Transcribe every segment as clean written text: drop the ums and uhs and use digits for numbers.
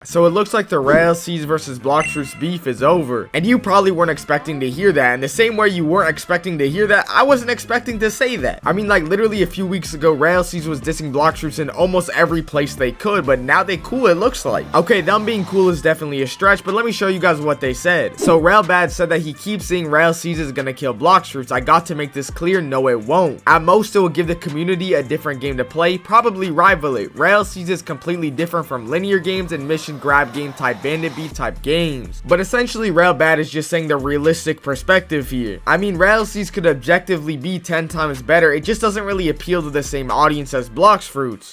So it looks like the Rell Seas versus Blox beef is over. And you probably weren't expecting to hear that. And the same way you weren't expecting to hear that, I wasn't expecting to say that. I mean, like literally a few weeks ago, Rell Seas was dissing Blox in almost every place they could, but now they cool, it looks like. Okay, them being cool is definitely a stretch, but let me show you guys what they said. So Rell said that he keeps seeing Rell Seas is gonna kill Blox. I got to make this clear, no it won't. At most it will give the community a different game to play, probably rival it. Rell Seas is completely different from linear games and mission grab game type bandit beat type games. But essentially Rell is just saying the realistic perspective here. I mean, Rell Seas could objectively be 10 times better, it just doesn't really appeal to the same audience as Blox.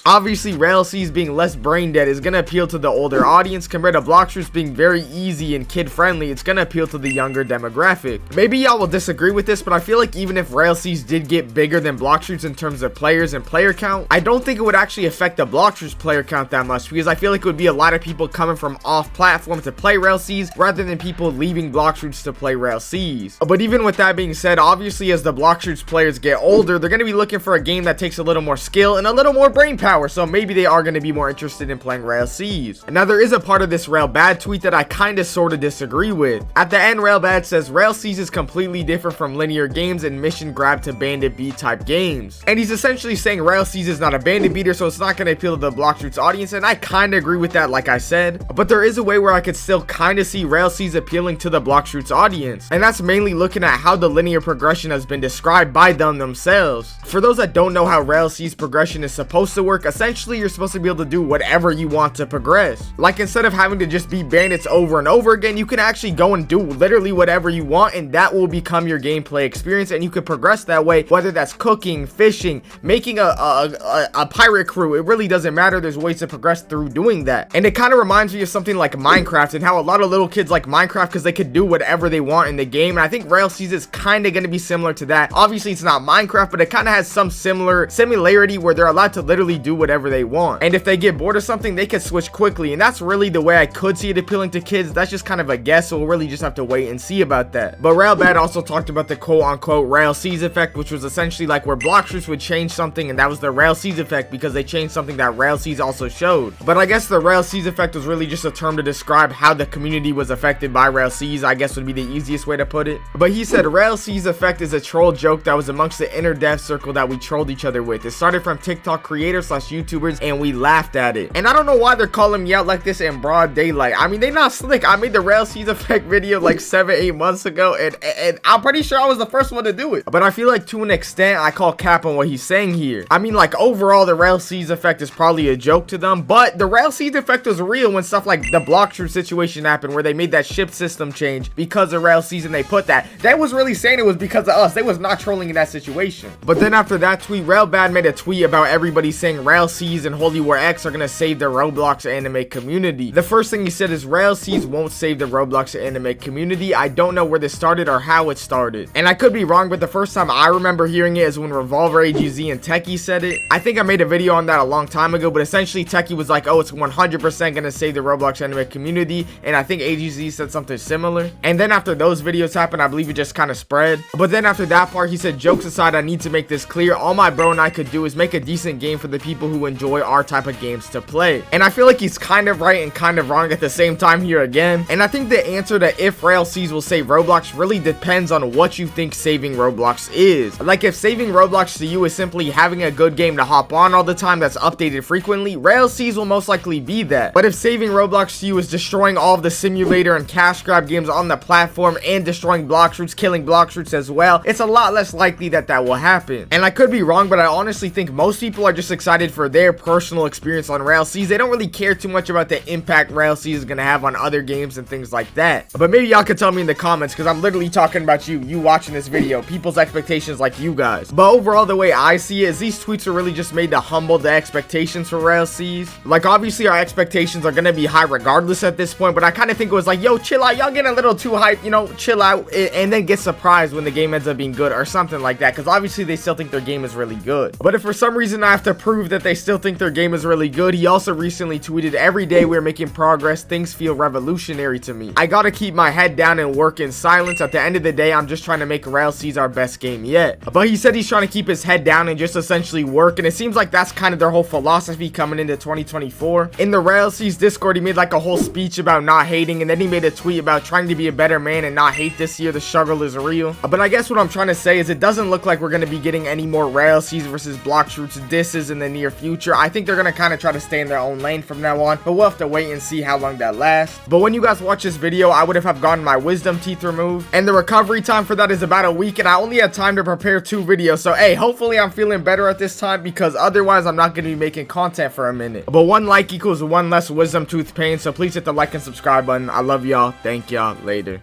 Obviously Rell Seas being less brain dead is gonna appeal to the older audience compared to Blox being very easy and kid friendly. It's gonna appeal to the younger demographic. Maybe y'all will disagree with this, but I feel like even if Rell Seas did get bigger than Blox in terms of players and player count, I don't think it would actually affect the Blox player count that much, because I feel like it would be a lot of people coming from off platform to play Rell Seas rather than people leaving Blox to play Rell Seas. But even with that being said, obviously as the Blox players get older, they're gonna be looking for a game that takes a little more skill and a little more brain power, so maybe they are going to be more interested in playing Rell Seas. And now there is a part of this Rell tweet that I kind of sort of disagree with. At the end, Rell says Rell Seas is completely different from linear games and mission grab to bandit beat type games, and he's essentially saying Rell Seas is not a bandit beater, so it's not going to appeal to the Blox audience, and I kind of agree with that, like I said. But there is a way where I could still kind of see Rell Seas appealing to the Blox audience, and that's mainly looking at how the linear progression has been described by them themselves. For those that don't know how Rell Seas progression is supposed to work, essentially you're supposed to be able to do whatever you want to progress. Like instead of having to just be bandits over and over again, you can actually go and do literally whatever you want, and that will become your gameplay experience, and you can progress that way, whether that's cooking, fishing, making a pirate crew. It really doesn't matter. There's ways to progress through doing that. And it kind of reminds me of something like Minecraft and how a lot of little kids like Minecraft because they could do whatever they want in the game, and I think Rell Seas is kind of going to be similar to that. Obviously it's not Minecraft, but it kind of has some similarity where they're allowed to literally do whatever they want, and if they get bored of something they can switch quickly, and that's really the way I could see it appealing to kids. That's just kind of a guess, so we'll really just have to wait and see about that. But Rell also talked about the quote-unquote Rell Seas effect, which was essentially like where Blox would change something, and that was the Rell Seas effect because they changed something that Rell Seas also showed. But I guess the Rell Seas effect was really just a term to describe how the community was affected by Rell Seas, I guess would be the easiest way to put it. But he said Rell Seas effect is a troll joke that was amongst the inner dev circle that we trolled each other with. It started from TikTok creators / YouTubers, and we laughed at it. And I don't know why they're calling me out like this in broad daylight. I mean, they not slick. I made the Rell Seas effect video like 7-8 months ago, and I'm pretty sure I was the first one to do it. But I feel like to an extent I call cap on what he's saying here. I mean, like overall the Rell Seas effect is probably a joke to them, but the Rell Seas effect was real when stuff like the Blox situation happened, where they made that ship system change because of Rell Seas, and they put that was really saying it was because of us. They was not trolling in that situation. But then after that tweet, Rell made a tweet about everybody saying Rell Seas and Holy War X are gonna save the Roblox anime community. The first thing he said is Rell Seas won't save the Roblox anime community. I don't know where this started or how it started, and I could be wrong, but the first time I remember hearing it is when Revolver AGZ and Techie said it. I think I made a video on that a long time ago, but essentially Techie was like, oh, it's 100% gonna save the Roblox anime community, and I think AGZ said something similar. And then after those videos happened, I believe it just kind of spread. But then after that part, he said, jokes aside, I need to make this clear. All my bro and I could do is make a decent game for the people who enjoy our type of games to play. And I feel like he's kind of right and kind of wrong at the same time here again. And I think the answer to if Rell Seas will save Roblox really depends on what you think saving Roblox is. Like if saving Roblox to you is simply having a good game to hop on all the time that's updated frequently, Rell Seas will most likely be that. But if saving Roblox to you is destroying all of the simulator and cash grab games on the platform and destroying Blox, killing Blox as well, it's a lot less likely that that will happen. And I could be wrong, but I honestly think most people are just excited for their personal experience on Rell Seas. They don't really care too much about the impact Rell Seas is gonna have on other games and things like that. But maybe y'all could tell me in the comments, because I'm literally talking about you watching this video, people's expectations like you guys. But overall, the way I see it is these tweets are really just made to humble the expectations for Rell Seas. Like obviously our expectations are gonna be high regardless at this point, but I kind of think it was like, yo, chill out, y'all getting a little too hyped, you know, chill out, and then get surprised when the game ends up being good or something like that, because obviously they still think their game is really good. But if for some reason I have to prove that they still think their game is really good, he also recently tweeted, every day we're making progress, things feel revolutionary to me. I gotta keep my head down and work in silence. At the end of the day, I'm just trying to make Rell Seas our best game yet. But he said he's trying to keep his head down and just essentially work, and it seems like that's kind of their whole philosophy coming into 2024. In the Rell Seas Discord, he made like a whole speech about not hating, and then he made a tweet about trying to be a better man and not hate this year. The struggle is real. But I guess what I'm trying to say is it doesn't look like we're going to be getting any more Rell Seas versus Blox disses in the near future. I think they're going to kind of try to stay in their own lane from now on, but we'll have to wait and see how long that lasts. But when you guys watch this video, I would have gotten my wisdom teeth removed, and the recovery time for that is about a week, and I only had time to prepare 2 videos. So hey, hopefully I'm feeling better at this time, because otherwise I'm not going to be making content for a minute. But 1 like equals 1 less wisdom tooth pain, so please hit the like and subscribe button. I love y'all. Thank y'all. Later.